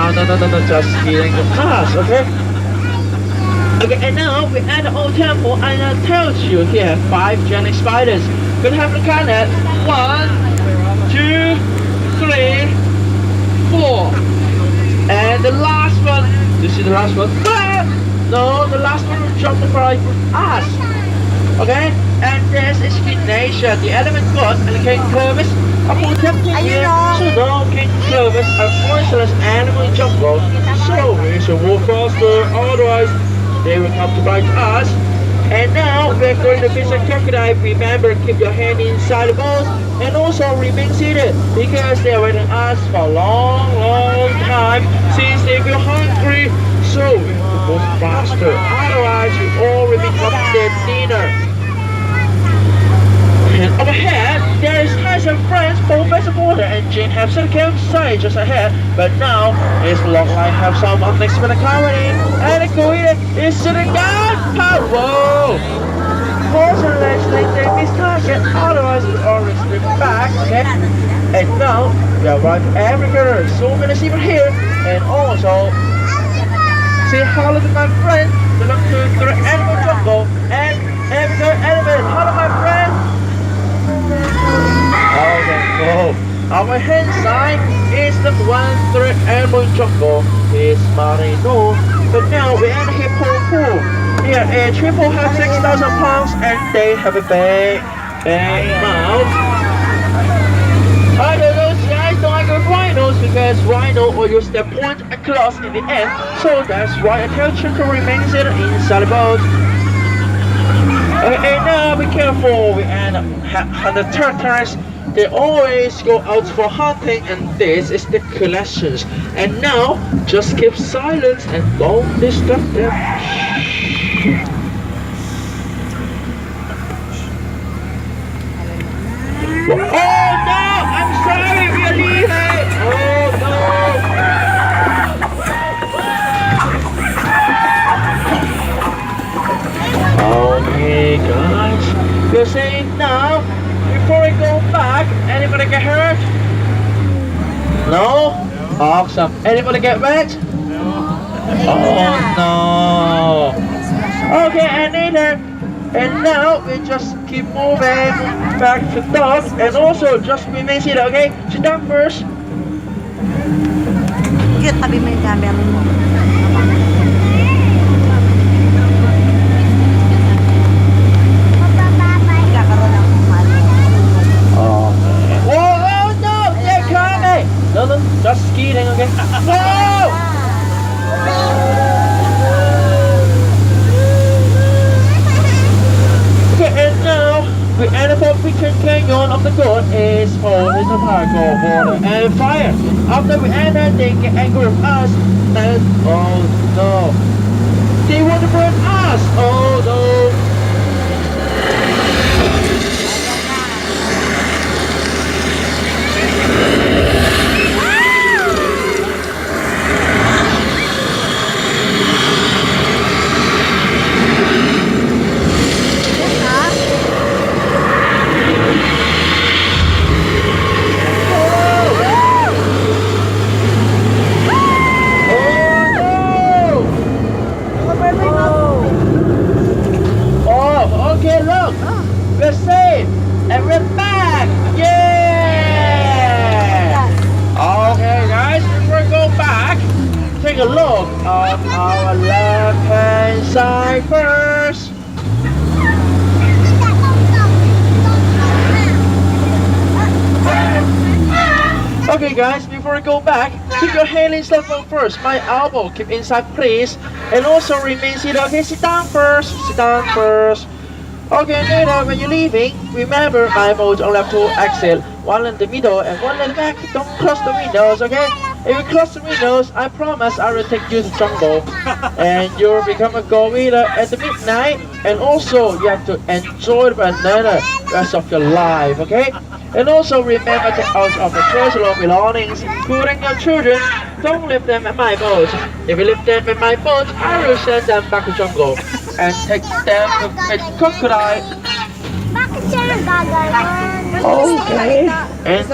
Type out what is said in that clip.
No, just kidding. Pass, okay? Okay, and now we at the old temple, and I tell you here, 5 giant spiders. Gonna have to count it. 1, 2, 3, 4. And the last one, this is the last one. Ah! No, the last one will jump by us. Okay? And this is King Nation, the element god, and the King Clovis. Upon tempting here, so now King Clovis, a voiceless animal in jungle. So we should walk faster, otherwise they will come to bite us. And now we're going to fish a crocodile. Remember, keep your hand inside the balls and also remain seated because they're waiting us for a long time since they feel hungry. So we have to move faster, otherwise we all will become their dinner. And over here, there is Ty's and friends, Professor Porter and Jane have set a campsite just ahead, but now it's looked like have some unexpected comedy, and the Korean is sitting down. Whoa! Fortunately, they missed target, otherwise we always slip back, okay? And now, we arrive every girl, so we're gonna see from here, and also say hello to my friend, belong to the animal jungle, and every girl element. Hello, my friend. Okay, so our hand sign is the 1-3 animal jungle. It's Marino, but now we're at Hippo Pool. Here, a triple have 6,000 pounds, and they have a big mouth. I don't know, guys don't like with rhinos because rhino will use their point across in the end, so that's why attention to remains inside the boat. Okay, and now be careful, we end up the turtles. They always go out for hunting, and this is the collections. And now, just keep silence and don't disturb them. Oh no! I'm sorry, we are leaving! Oh no! Okay, guys, we're saying now, before we go back, anybody get hurt? No? Awesome. Anybody get wet? Oh no. Okay, and later. And now we just keep moving back to dog, and also just remain seated, okay? Sit down first. Cute, tabi mo yung camera mo. No, just kidding, okay? No! Okay, and now we end up picture canyon of the god is for little park of water and fire. After we enter, they get angry with us, and oh no, they want to burn us. Oh no. Okay, look, we're safe and we're back. Yeah! Okay, guys, before we go back, take a look on our left-hand side first. Okay, guys, before we go back, keep your hand inside first. My elbow keep inside, please, and also remain seated. Okay, sit down first. Sit down first. Okay, later when you're leaving, remember my modes only have 2 exits, one in the middle and one in the back. Don't close the windows, okay? If you close the windows, I promise I will take you to jungle, and you'll become a gorilla at the midnight. And also, you have to enjoy the banana rest of your life, okay? And also remember to out of the personal belongings, including your children. Don't leave them at my boat. If you leave them at my boat, I will send them back to jungle and take them to a crocodile. Bakit siya nagagawa? Okay. And